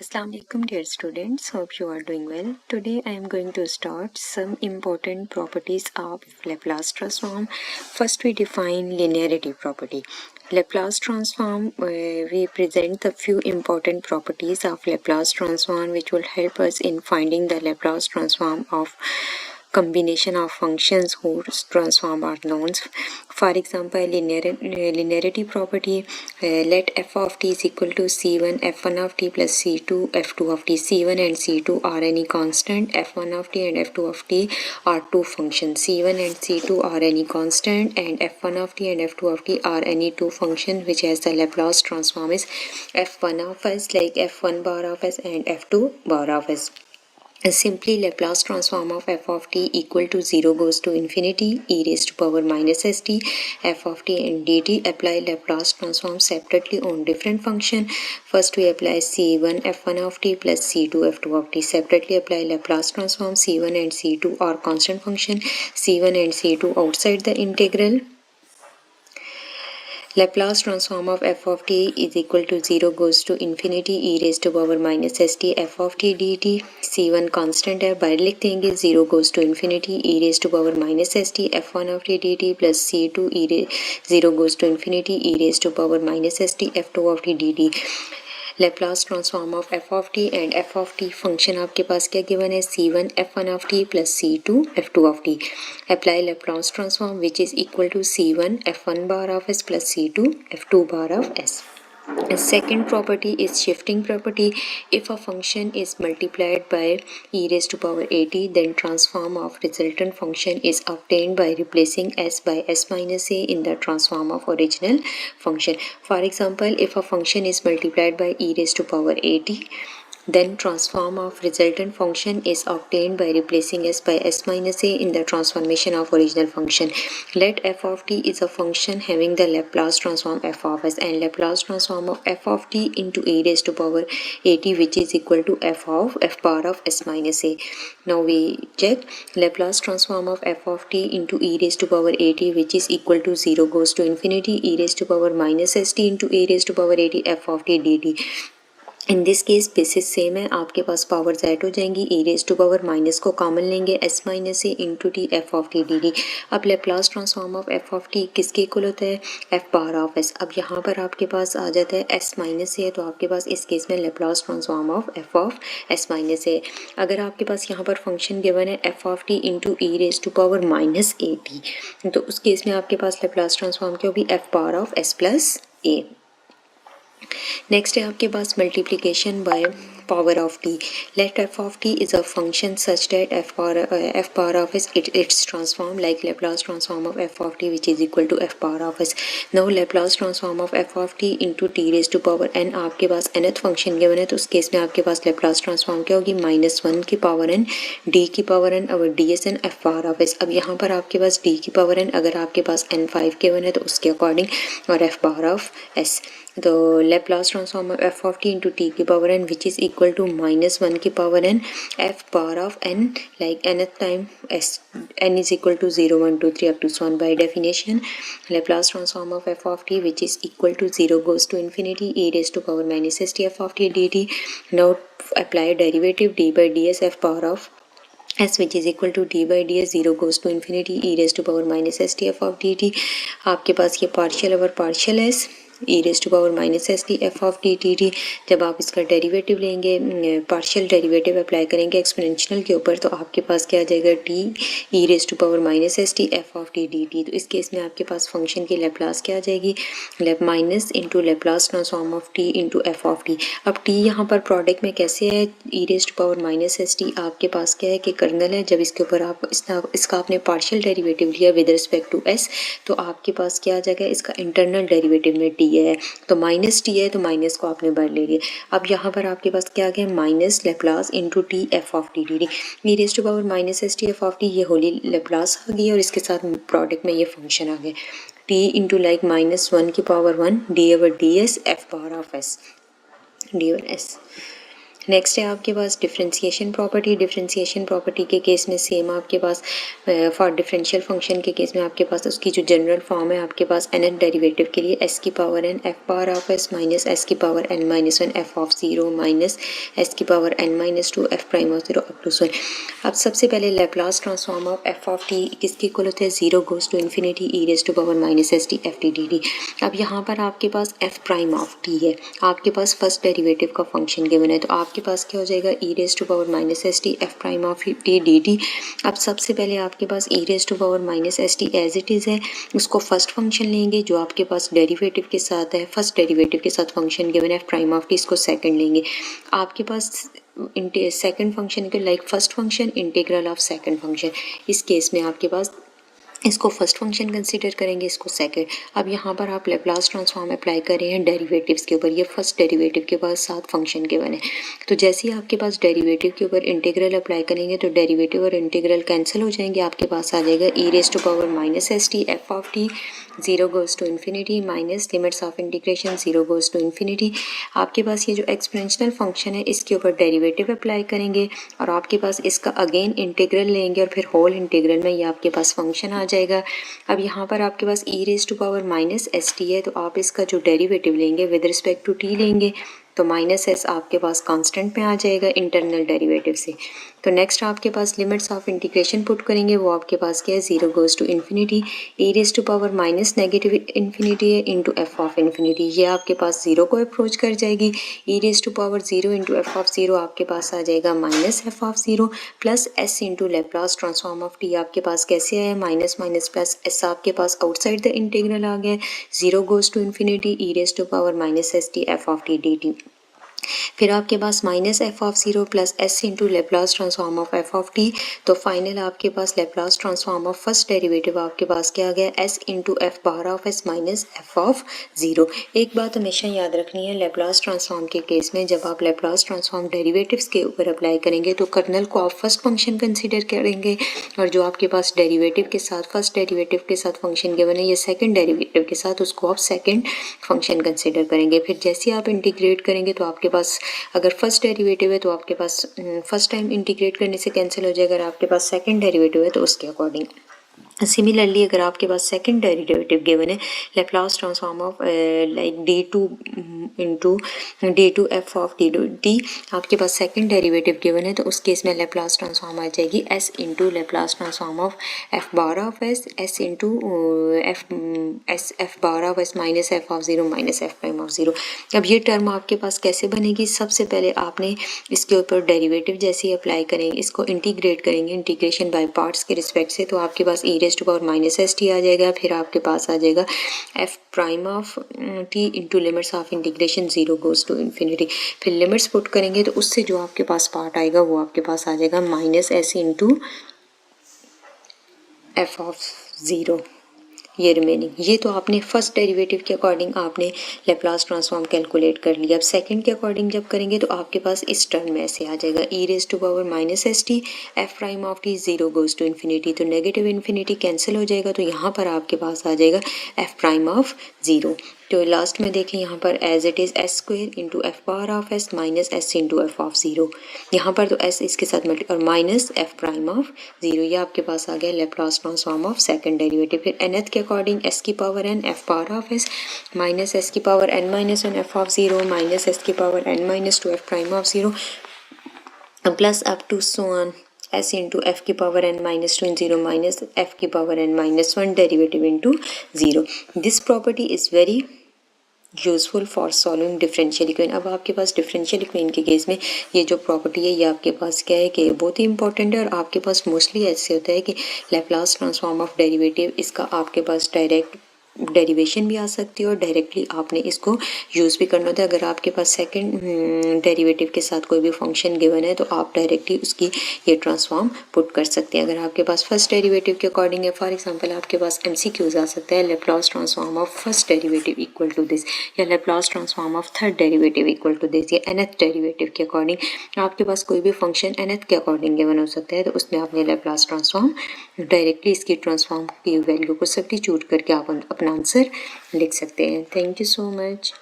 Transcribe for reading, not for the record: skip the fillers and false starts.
Assalamu alaikum dear students, hope you are doing well. Today I am going to start some important properties of Laplace transform. First we define linearity property. Laplace transform, we present the few important properties of Laplace transform which will help us in finding the Laplace transform of combination of functions whose transform are known. For example, linearity property, let f of t is equal to c1 f1 of t plus c2 f2 of t. c1 and c2 are any constant, f1 of t and f2 of t are two functions. c1 and c2 are any constant and f1 of t and f2 of t are any two functions which has the Laplace transform is f1 of s, like f1 bar of s and f2 bar of s. Simply Laplace transform of f of t equal to 0 goes to infinity e raised to power minus st f of t and dt. Apply Laplace transform separately on different function. First we apply c1 f1 of t plus c2 f2 of t. Separately apply Laplace transform. c1 and c2 are constant function. c1 and c2 outside the integral. Laplace transform of f of t is equal to 0 goes to infinity e raised to power minus st f of t dt. c1 constant है, बाहर लिख देंगे 0 goes to infinity e raised to power minus st f1 of t dt plus c2 0 goes to infinity e raised to power minus st f2 of t dt. Laplace transform of f of t and f of t function आपके पास क्या given है c1 f1 of t plus c2 f2 of t. Apply Laplace transform which is equal to c1 f1 bar of s plus c2 f2 bar of s. A second property is shifting property. If a function is multiplied by e raised to power at, then transform of resultant function is obtained by replacing s by s minus a in the transform of original function. For example, if a function is multiplied by e raised to power at, then transform of resultant function is obtained by replacing s by s minus a in the transformation of original function. Let f of t is a function having the Laplace transform f of s and Laplace transform of f of t into e raised to power at which is equal to f of f bar of s minus a. Now we check Laplace transform of f of t into e raised to power at which is equal to 0 goes to infinity e raised to power minus st into e raised to power at f of t dt. In this case basis same है, आपके पास power जेड हो जाएंगी a raise to power minus को common लेंगे s minus a into t f of t d d. अब Laplace transform of f of t किसके इक्वल होता है एफ बार ऑफ एस. अब यहाँ पर आपके पास आ जाता है एस माइनस ए, तो आपके पास इस केस में Laplace transform of f of s minus a. अगर आपके पास यहाँ पर फंक्शन गिवन है f of t into e raise to power minus a t, तो उस केस में आपके पास लेप्लास ट्रांसफॉर्म क्या होगी f bar of s plus a. Next है आपके पास multiplication by power of t. Let f of t is a function such that f bar of s it's transform like Laplace transform of f of t which is equal to f bar of s. Now Laplace transform of f of t into t raised to power n. आपके पास nth function given है, तो उस case में आपके पास Laplace transform क्या होगी -1 की power n d की पावर n और ds n f bar of s. अब यहाँ पर आपके पास d की पावर n अगर आपके पास n5 गिवन है तो उसके अकॉर्डिंग और f bar of s. तो Laplace transform of f of t into t की power n which is equal to -1 की power n f bar of n like nth time s n is equal to 0 1 2 3 up to 1 by definition. Laplace transform of f of t which is equal to 0 goes to infinity e raised to power minus st f of t dt. Now apply derivative d by ds f bar of s which is equal to d by ds 0 goes to infinity e raised to power minus st f of dt. आपके पास ये partial over partial s e raised to power minus s t f of t t t. जब आप इसका derivative लेंगे partial derivative apply करेंगे exponential के ऊपर, तो आपके पास क्या आ जाएगा t e raised to power minus s t f of t d t. तो इस केस में आपके पास फंक्शन की लेप्लास क्या आ जाएगी minus into Laplace transform of t into f of t. अब t यहाँ पर प्रोडक्ट में कैसे है e raised to power minus s t आपके पास क्या है कि कर्नल है. जब इसके ऊपर आप इसका आपने पार्शियल डेरिवेटिव लिया विद रिस्पेक्ट टू s, तो आपके पास क्या आ जाएगा इसका इंटरनल डेरिवेटिव में t है, तो माइनस टी है, तो माइनस को आपने बाहर ले लिया. अब यहाँ पर आपके पास क्या आ गया minus Laplace into t f of t d d e raise to power minus s t f of t. ये होली लेप्लास आ गई और इसके साथ प्रोडक्ट में ये फंक्शन आ गया टी इंटू लाइक -1 की power 1 D over D S F power of S D over S. Next है आपके पास डिफरेंशिएशन प्रॉपर्टी। डिफरेंशिएशन प्रॉपर्टी के केस में सेम आपके पास फॉर डिफरेंशियल फंक्शन के केस में आपके पास उसकी जो जनरल फॉर्म है आपके पास nth डेरिवेटिव के लिए s की power n f power of s minus s की power n minus one f ऑफ 0 माइनस s की power n minus 2 f prime of 0 up to 1। अब सबसे पहले Laplace transform of f of t किसके इक्वल होते हैं, 0 goes to infinity e raise to power minus s t f t dt। अब यहाँ पर आपके पास f प्राइम ऑफ t है, आपके पास फर्स्ट डेरिवेटिव का फंक्शन गिवन है, तो आपके पास क्या हो जाएगा e raise to power minus s t f prime of t d t. अब सबसे पहले आपके पास e raise to power minus s t as it is है, उसको फर्स्ट फंक्शन लेंगे जो आपके पास डेरिवेटिव के साथ है, फर्स्ट डेरिवेटिव के साथ फंक्शन गिवन है प्राइम ऑफ टी, इसको सेकंड लेंगे। आपके पास सेकंड फंक्शन के like first function integral of second function, इस केस में आपके पास इसको फर्स्ट फंक्शन कंसीडर करेंगे, इसको सेकंड। अब यहाँ पर आप लैप्लास ट्रांसफॉर्म अप्लाई कर रहे हैं डेरिवेटिव्स के ऊपर, ये फर्स्ट डेरिवेटिव के पास साथ फंक्शन के बने, तो जैसे ही आपके पास डेरिवेटिव के ऊपर इंटीग्रल अप्लाई करेंगे तो डेरिवेटिव और इंटीग्रल कैंसिल हो जाएंगे, आपके पास आ जाएगा e raise to power minus s t f of t 0 goes to infinity minus limits of integration 0 goes to infinity. आपके पास ये जो एक्सपोनेंशियल फंक्शन है इसके ऊपर डेरिवेटिव अप्लाई करेंगे और आपके पास इसका अगेन इंटीग्रल लेंगे और फिर होल इंटीग्रल में ये आपके पास फंक्शन आ जाएगा। अब यहाँ पर आपके पास e raise to power minus s t है, तो आप इसका जो डेरिवेटिव लेंगे विद रिस्पेक्ट टू टी लेंगे, तो माइनस एस आपके पास कांस्टेंट में आ जाएगा इंटरनल डेरिवेटिव से। तो नेक्स्ट आपके पास लिमिट्स ऑफ इंटीग्रेशन पुट करेंगे, वो आपके पास क्या है 0 goes to infinity e raise to power minus negative infinity है इंटू एफ ऑफ इन्फिनिटी, ये आपके पास 0 को अप्रोच कर जाएगी। e raise to power 0 into f of 0 आपके पास आ जाएगा minus f of 0 plus s into Laplace transform of t, आपके पास कैसे आया माइनस माइनस प्लस एस आपके पास आउटसाइड द इंटीग्रल आ गया, 0 goes to infinity e raise to power minus s t f of t d t. फिर आपके पास minus f of 0 plus s into Laplace transform of f of t, तो final आपके पास Laplace transform of first derivative आपके पास क्या आ गया s into f bar of s minus f of 0। एक बात हमेशा याद रखनी है, लेप्लास ट्रांसफॉर्म के केस में जब आप लेप्लास ट्रांसफॉर्म डेरिवेटिव्स के ऊपर अप्लाई करेंगे तो कर्नल को आप फर्स्ट फंक्शन कंसिडर करेंगे और जो आपके पास डेरिवेटिव के साथ फर्स्ट डेरिवेटिव के साथ फंक्शन गिवन है ये सेकंड डेरिवेटिव के साथ, उसको आप सेकंड फंक्शन कंसिडर करेंगे। फिर जैसे आप इंटीग्रेट करेंगे तो आपके पास अगर फर्स्ट डेरिवेटिव है तो आपके पास फर्स्ट टाइम इंटीग्रेट करने से कैंसिल हो जाएगा, अगर आपके पास सेकंड डेरिवेटिव है तो उसके अकॉर्डिंग। सिमिलरली अगर आपके पास सेकंड डेरिवेटिव गिवन है Laplace transform of like d two into d two f of d two d, आपके पास सेकंड डेरिवेटिव गिवन है तो उस केस में लेप्लास ट्रांसफॉर्म आ जाएगी S into Laplace transform of F bar of S S into f bar of s minus f of 0 minus F prime of 0। अब ये term आपके पास कैसे बनेगी, सबसे पहले आपने इसके ऊपर डेरिवेटिव जैसे ही अप्लाई करेंगे, इसको इंटीग्रेट करेंगे इंटीग्रेशन बाय पार्ट्स के रिस्पेक्ट से, तो आपके पास e raise to power minus s t आ जाएगा। फिर आपके पास आ जाएगा f prime of t into limits of integration 0 goes to infinity, फिर लिमिट्स पुट करेंगे तो उससे जो आपके पास पार्ट आएगा वो आपके पास आ जाएगा minus s into f of 0, ये रिमेनिंग। ये तो आपने फर्स्ट डेरिवेटिव के अकॉर्डिंग आपने लेप्लास ट्रांसफॉर्म कैलकुलेट कर लिया। अब सेकंड के अकॉर्डिंग जब करेंगे तो आपके पास इस टर्म में ऐसे आ जाएगा e raise to power minus s t f prime of t 0 goes to infinity, तो नेगेटिव इन्फिनिटी कैंसिल हो जाएगा, तो यहाँ पर आपके पास आ जाएगा एफ प्राइम ऑफ 0। तो लास्ट में देखें यहाँ पर as it is s square into f bar of s minus s into f of 0, यहाँ पर तो एस इसके साथ मल्टी और माइनस एफ प्राइम ऑफ 0, ये आपके पास आ गया Laplace transform of second derivative. फिर nth के अकॉर्डिंग एस की power n f bar of s minus s की power n minus 1 f of 0 minus s की power n minus 2 f prime of 0 plus up to so on s इंटू f की power n minus 2 0 minus f की power n minus 1 derivative into 0। This property is very useful for solving differential equation. अब आपके पास differential equation के case में ये जो property है ये आपके पास क्या है कि बहुत ही इंपॉर्टेंट है और आपके पास मोस्टली ऐसे होता है कि लेप्लास ट्रांसफॉर्म ऑफ डेरिवेटिव इसका आपके पास डायरेक्ट डेरिवेशन भी आ सकती है और डायरेक्टली आपने इसको यूज़ भी करना होता है। अगर आपके पास सेकंड डेरिवेटिव के साथ कोई भी फंक्शन गिवन है तो आप डायरेक्टली उसकी ये ट्रांसफॉर्म पुट कर सकते हैं। अगर आपके पास फर्स्ट डेरिवेटिव के अकॉर्डिंग है, फॉर एग्जांपल आपके पास एमसीक्यूज आ सकता है Laplace transform of first derivative equal to this या Laplace transform of third derivative equal to this या nth डेरिवेटिव के अकॉर्डिंग आपके पास कोई भी फंक्शन nth के अकॉर्डिंग गिवन हो सकता है, तो उसमें आपने लेप्लास ट्रांसफॉर्म डायरेक्टली इसकी ट्रांसफॉर्म की वैल्यू को सब्स्टिट्यूट करके आप अपना आंसर लिख सकते हैं। Thank you so much.